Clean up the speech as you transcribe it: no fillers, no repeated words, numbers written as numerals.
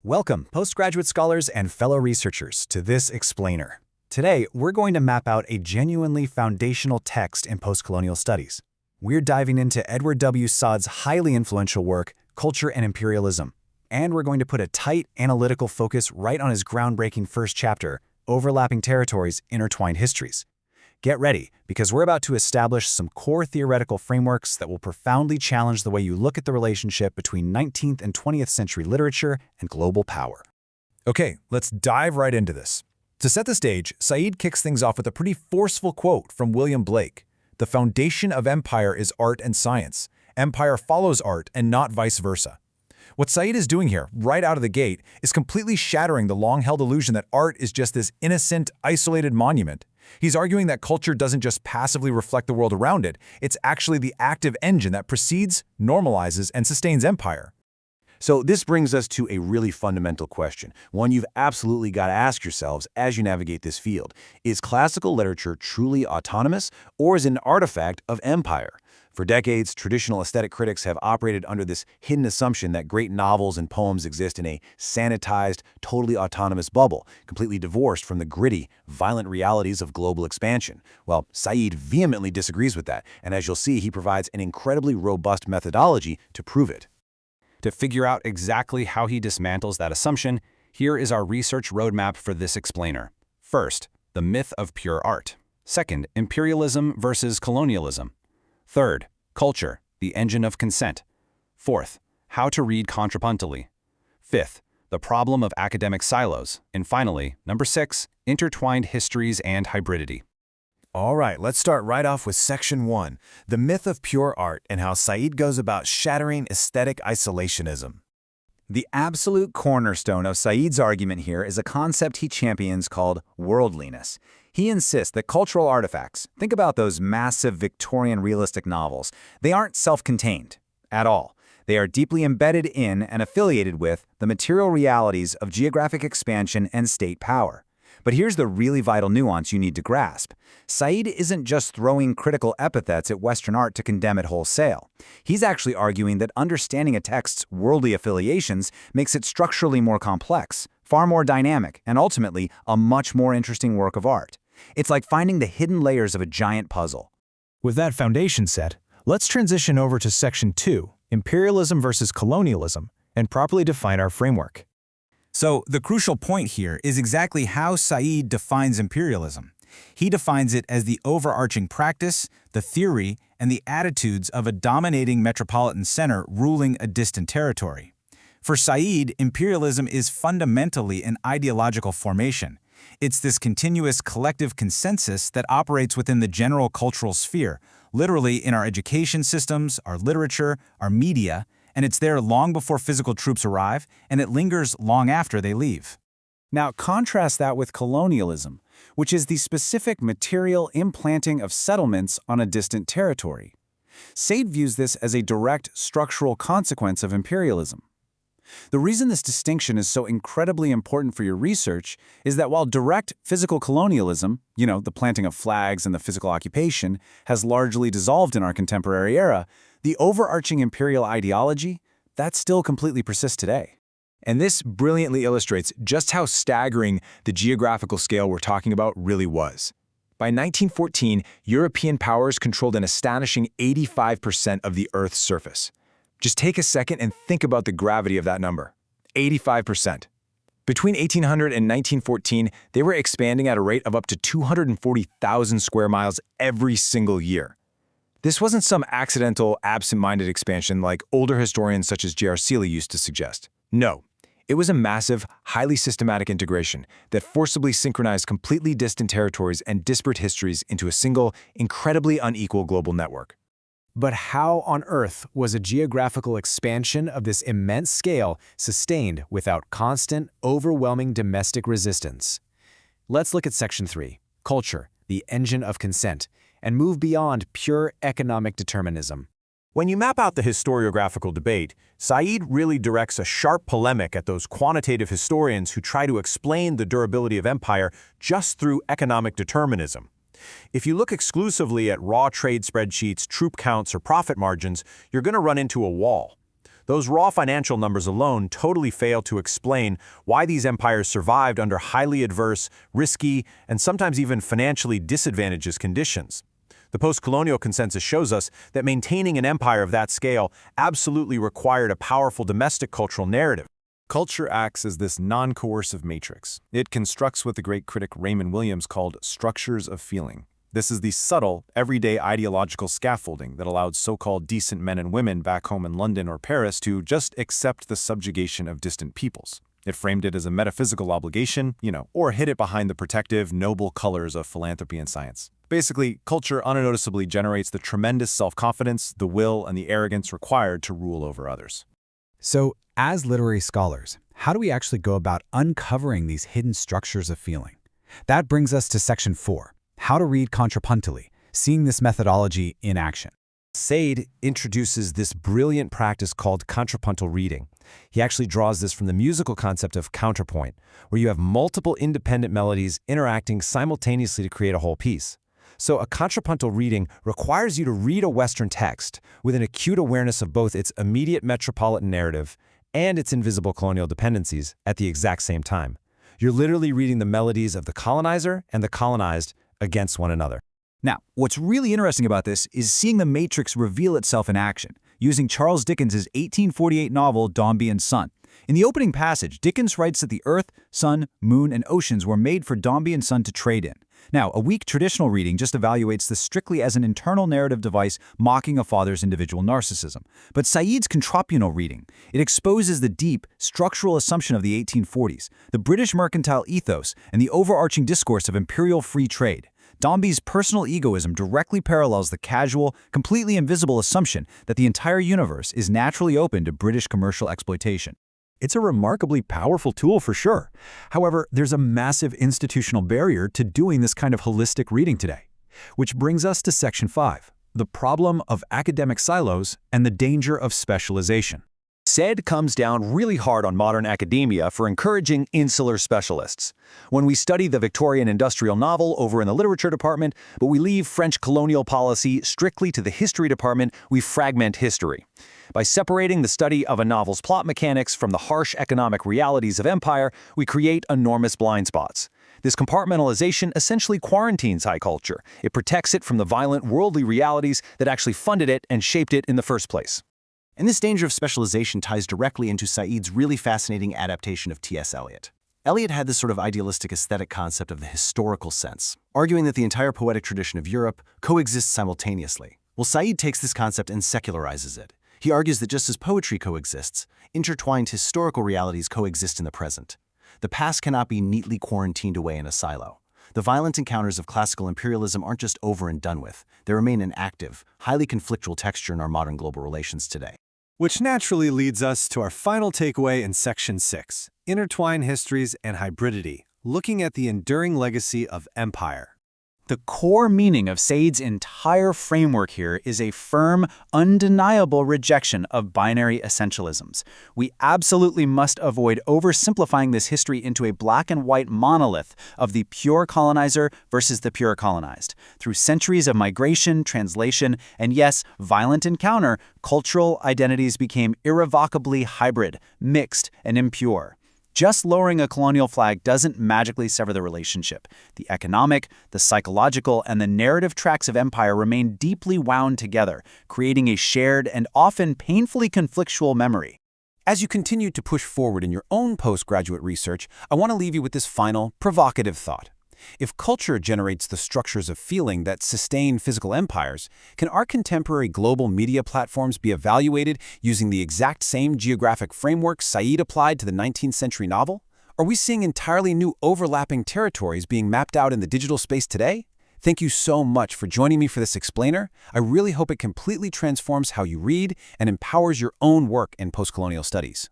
Welcome, postgraduate scholars and fellow researchers, to this explainer. Today, we're going to map out a genuinely foundational text in postcolonial studies. We're diving into Edward W. Said's highly influential work, Culture and Imperialism. And we're going to put a tight, analytical focus right on his groundbreaking first chapter, Overlapping Territories, Intertwined Histories. Get ready, because we're about to establish some core theoretical frameworks that will profoundly challenge the way you look at the relationship between 19th and 20th century literature and global power. Okay, let's dive right into this. To set the stage, Said kicks things off with a pretty forceful quote from William Blake. "The foundation of empire is art and science. Empire follows art and not vice versa." What Said is doing here, right out of the gate, is completely shattering the long-held illusion that art is just this innocent, isolated monument. He's arguing that culture doesn't just passively reflect the world around it, it's actually the active engine that precedes, normalizes, and sustains empire. So this brings us to a really fundamental question, one you've absolutely got to ask yourselves as you navigate this field. Is classical literature truly autonomous, or is it an artifact of empire? For decades, traditional aesthetic critics have operated under this hidden assumption that great novels and poems exist in a sanitized, totally autonomous bubble, completely divorced from the gritty, violent realities of global expansion. Well, Said vehemently disagrees with that, and as you'll see, he provides an incredibly robust methodology to prove it. To figure out exactly how he dismantles that assumption, here is our research roadmap for this explainer. First, the myth of pure art. Second, imperialism versus colonialism. Third, culture, the engine of consent. Fourth, how to read contrapuntally. Fifth, the problem of academic silos. And finally, number 6, intertwined histories and hybridity. All right, let's start right off with Section 1, the myth of pure art and how Said goes about shattering aesthetic isolationism. The absolute cornerstone of Said's argument here is a concept he champions called worldliness. He insists that cultural artifacts, think about those massive Victorian realistic novels, they aren't self-contained at all. They are deeply embedded in and affiliated with the material realities of geographic expansion and state power. But here's the really vital nuance you need to grasp. Said isn't just throwing critical epithets at Western art to condemn it wholesale. He's actually arguing that understanding a text's worldly affiliations makes it structurally more complex, far more dynamic, and ultimately a much more interesting work of art. It's like finding the hidden layers of a giant puzzle. With that foundation set, let's transition over to Section 2, Imperialism versus Colonialism, and properly define our framework. So the crucial point here is exactly how Said defines imperialism. He defines it as the overarching practice, the theory, and the attitudes of a dominating metropolitan center ruling a distant territory. For Said, imperialism is fundamentally an ideological formation. It's this continuous collective consensus that operates within the general cultural sphere, literally in our education systems, our literature, our media, and it's there long before physical troops arrive, and it lingers long after they leave. Now, contrast that with colonialism, which is the specific material implanting of settlements on a distant territory. Said views this as a direct structural consequence of imperialism. The reason this distinction is so incredibly important for your research is that while direct physical colonialism, the planting of flags and the physical occupation, has largely dissolved in our contemporary era, the overarching imperial ideology, that still completely persists today. And this brilliantly illustrates just how staggering the geographical scale we're talking about really was. By 1914, European powers controlled an astonishing 85% of the Earth's surface. Just take a second and think about the gravity of that number. 85%. Between 1800 and 1914, they were expanding at a rate of up to 240,000 square miles every single year. This wasn't some accidental, absent-minded expansion like older historians such as J.R. Seeley used to suggest. No, it was a massive, highly systematic integration that forcibly synchronized completely distant territories and disparate histories into a single, incredibly unequal global network. But how on earth was a geographical expansion of this immense scale sustained without constant, overwhelming domestic resistance? Let's look at Section 3, Culture, the engine of consent, and move beyond pure economic determinism. When you map out the historiographical debate, Said really directs a sharp polemic at those quantitative historians who try to explain the durability of empire just through economic determinism. If you look exclusively at raw trade spreadsheets, troop counts, or profit margins, you're going to run into a wall. Those raw financial numbers alone totally fail to explain why these empires survived under highly adverse, risky, and sometimes even financially disadvantageous conditions. The post-colonial consensus shows us that maintaining an empire of that scale absolutely required a powerful domestic cultural narrative. Culture acts as this non-coercive matrix. It constructs what the great critic Raymond Williams called structures of feeling. This is the subtle, everyday ideological scaffolding that allowed so-called decent men and women back home in London or Paris to just accept the subjugation of distant peoples. It framed it as a metaphysical obligation, or hid it behind the protective, noble colors of philanthropy and science. Basically, culture unnoticeably generates the tremendous self-confidence, the will, and the arrogance required to rule over others. So, as literary scholars, how do we actually go about uncovering these hidden structures of feeling? That brings us to Section 4, How to Read Contrapuntally, seeing this methodology in action. Said introduces this brilliant practice called contrapuntal reading. He actually draws this from the musical concept of counterpoint, where you have multiple independent melodies interacting simultaneously to create a whole piece. So a contrapuntal reading requires you to read a Western text with an acute awareness of both its immediate metropolitan narrative and its invisible colonial dependencies at the exact same time. You're literally reading the melodies of the colonizer and the colonized against one another. Now, what's really interesting about this is seeing the matrix reveal itself in action, using Charles Dickens' 1848 novel Dombey and Son. In the opening passage, Dickens writes that the earth, sun, moon, and oceans were made for Dombey and Son to trade in. Now, a weak traditional reading just evaluates this strictly as an internal narrative device mocking a father's individual narcissism. But Said's contrapuntal reading, it exposes the deep, structural assumption of the 1840s, the British mercantile ethos, and the overarching discourse of imperial free trade. Dombey's personal egoism directly parallels the casual, completely invisible assumption that the entire universe is naturally open to British commercial exploitation. It's a remarkably powerful tool for sure. However, there's a massive institutional barrier to doing this kind of holistic reading today. Which brings us to Section 5, the problem of academic silos and the danger of specialization. Said comes down really hard on modern academia for encouraging insular specialists. When we study the Victorian industrial novel over in the literature department, but we leave French colonial policy strictly to the history department, we fragment history. By separating the study of a novel's plot mechanics from the harsh economic realities of empire, we create enormous blind spots. This compartmentalization essentially quarantines high culture. It protects it from the violent worldly realities that actually funded it and shaped it in the first place. And this danger of specialization ties directly into Said's really fascinating adaptation of T.S. Eliot. Eliot had this sort of idealistic aesthetic concept of the historical sense, arguing that the entire poetic tradition of Europe coexists simultaneously. Well, Said takes this concept and secularizes it. He argues that just as poetry coexists, intertwined historical realities coexist in the present. The past cannot be neatly quarantined away in a silo. The violent encounters of classical imperialism aren't just over and done with. They remain an active, highly conflictual texture in our modern global relations today. Which naturally leads us to our final takeaway in Section 6, Intertwined Histories and Hybridity, looking at the enduring legacy of empire. The core meaning of Said's entire framework here is a firm, undeniable rejection of binary essentialisms. We absolutely must avoid oversimplifying this history into a black and white monolith of the pure colonizer versus the pure colonized. Through centuries of migration, translation, and yes, violent encounter, cultural identities became irrevocably hybrid, mixed, and impure. Just lowering a colonial flag doesn't magically sever the relationship. The economic, the psychological, and the narrative tracks of empire remain deeply wound together, creating a shared and often painfully conflictual memory. As you continue to push forward in your own postgraduate research, I want to leave you with this final, provocative thought. If culture generates the structures of feeling that sustain physical empires, can our contemporary global media platforms be evaluated using the exact same geographic framework Said applied to the 19th century novel? Are we seeing entirely new overlapping territories being mapped out in the digital space today? Thank you so much for joining me for this explainer. I really hope it completely transforms how you read and empowers your own work in postcolonial studies.